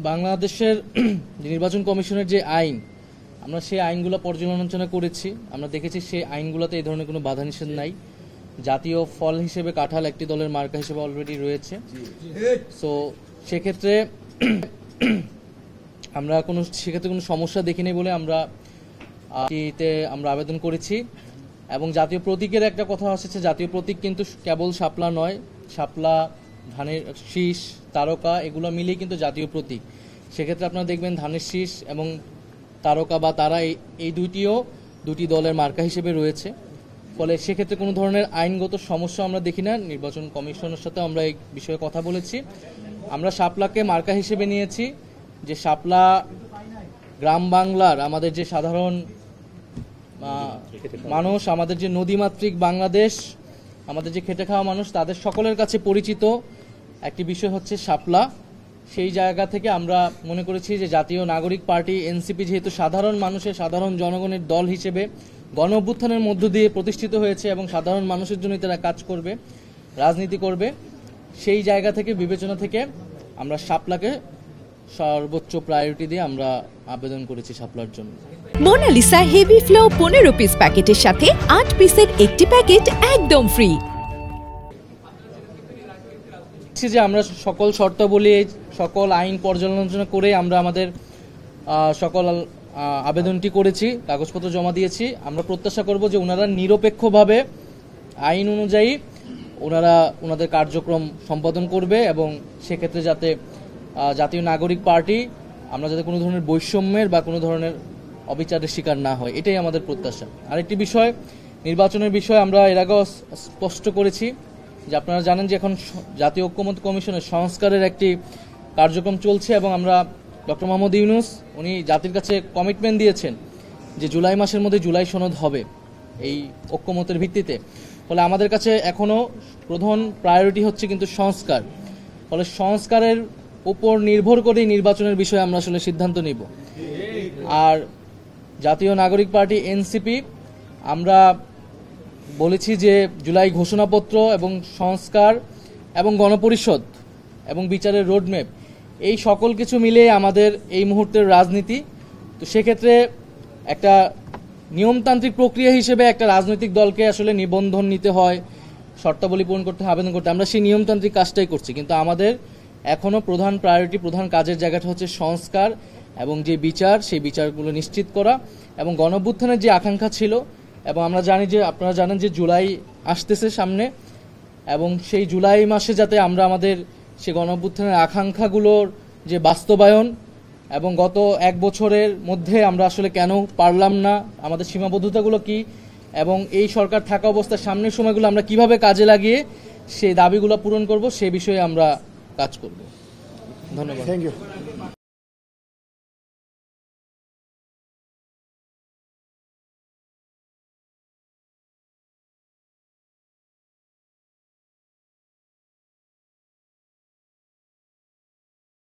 বাংলাদেশের নির্বাচন কমিশনের যে আইন, আমরা সেই আইনগুলো পর্যালোচনা করেছি। আমরা দেখেছি সেই আইনগুলোতে এই ধরনের কোনো বাধা নিষেধ নাই। জাতীয় ফল হিসেবে কাঁঠাল একটি দলের মার্কা হিসেবে অলরেডি রয়েছে। সো সেক্ষেত্রে আমরা কোনো সমস্যা দেখিনি বলে আমরা আবেদন করেছি। এবং জাতীয় প্রতীকের একটা কথা আসছে, জাতীয় প্রতীক কিন্তু কেবল শাপলা নয়, শাপলা, ধানের শীষ, তারকা এগুলো মিলেই কিন্তু জাতীয় প্রতীক। সেক্ষেত্রে আপনারা দেখবেন ধানের শীষ এবং তারকা বা তারা এই দুটি দলের মার্কা হিসেবে রয়েছে। ফলে সেক্ষেত্রে কোনো ধরনের আইনগত সমস্যা আমরা দেখি না। নির্বাচন কমিশনের সাথে আমরা এই বিষয়ে কথা বলেছি। আমরা শাপলাকে মার্কা হিসেবে নিয়েছি, যে শাপলা গ্রাম বাংলার আমাদের যে সাধারণ মানুষ, আমাদের যে নদীমাতৃক বাংলাদেশ, আমাদের যে খেটে খাওয়া মানুষ, তাদের সকলের কাছে পরিচিত একটি বিষয় হচ্ছে শাপলা। সেই জায়গা থেকে আমরা মনে করেছি যে জাতীয় নাগরিক পার্টি এনসিপি যেহেতু সাধারণ মানুষের, সাধারণ জনগণের দল হিসেবে গণ অভ্যুত্থানের মধ্য দিয়ে প্রতিষ্ঠিত হয়েছে এবং সাধারণ মানুষের জন্য তারা কাজ করবে, রাজনীতি করবে, সেই জায়গা থেকে বিবেচনা থেকে আমরা শাপলাকে সর্বোচ্চ প্রায়োরিটি দিয়ে আমরা আবেদন করেছি শাপলার জন্য। মোনালিসা হেভি ফ্লো 15 পিস প্যাকেটের সাথে 8 পিসের একটি প্যাকেট একদম ফ্রি। যে আমরা সকল শর্তাবলী, সকল আইন পর্যালোচনা করে আমরা আমাদের সকল আবেদনটি করেছি, কাগজপত্র জমা দিয়েছি। আমরা প্রত্যাশা করব যে ওনারা নিরপেক্ষভাবে আইন অনুযায়ী ওনাদের কার্যক্রম সম্পাদন করবে এবং সেক্ষেত্রে যাতে জাতীয় নাগরিক পার্টি আমরা যাতে কোনো ধরনের বৈষম্যের বা কোনো ধরনের অবিচারের শিকার না হয়, এটাই আমাদের প্রত্যাশা। আরেকটি বিষয়, নির্বাচনের বিষয়ে আমরা এর আগেও স্পষ্ট করেছি যে আপনারা জানেন যে এখন জাতীয় ঐক্যমত্য কমিশনের সংস্কারের একটি কার্যক্রম চলছে এবং আমরা ডক্টর মোহাম্মদ ইউনূস উনি জাতির কাছে কমিটমেন্ট দিয়েছেন যে জুলাই মাসের মধ্যে জুলাই সনদ হবে এই ঐক্যমতের ভিত্তিতে। ফলে আমাদের কাছে এখনও প্রধান প্রায়োরিটি হচ্ছে কিন্তু সংস্কার। ফলে সংস্কারের উপর নির্ভর করেই নির্বাচনের বিষয়ে আমরা আসলে সিদ্ধান্ত নিব। আর জাতীয় নাগরিক পার্টি এনসিপি আমরা বলেছি যে জুলাই ঘোষণাপত্র এবং সংস্কার এবং গণপরিষদ এবং বিচারের রোডম্যাপ, এই সকল কিছু মিলে আমাদের এই মুহূর্তের রাজনীতি। তো সেক্ষেত্রে একটা নিয়মতান্ত্রিক প্রক্রিয়া হিসেবে একটা রাজনৈতিক দলকে আসলে নিবন্ধন নিতে হয়, শর্তাবলী পূরণ করতে, আবেদন করতে, আমরা সেই নিয়মতান্ত্রিক কাজটাই করছি। কিন্তু আমাদের এখনও প্রধান প্রায়োরিটি, প্রধান কাজের জায়গাটা হচ্ছে সংস্কার এবং যে বিচার, সেই বিচারগুলো নিশ্চিত করা এবং গণঅভ্যুত্থানের যে আকাঙ্ক্ষা ছিল, এবং আমরা জানি যে আপনারা জানেন যে জুলাই আসতেছে সামনে, এবং সেই জুলাই মাসে যাতে আমরা আমাদের সে গণঅভ্যুত্থানের আকাঙ্ক্ষাগুলোর যে বাস্তবায়ন, এবং গত এক বছরের মধ্যে আমরা আসলে কেন পারলাম না, আমাদের সীমাবদ্ধতাগুলো কি, এবং এই সরকার থাকা অবস্থায় সামনের সময়গুলো আমরা কিভাবে কাজে লাগিয়ে সেই দাবিগুলো পূরণ করব, সে বিষয়ে আমরা কাজ করব। ধন্যবাদ। Thank you.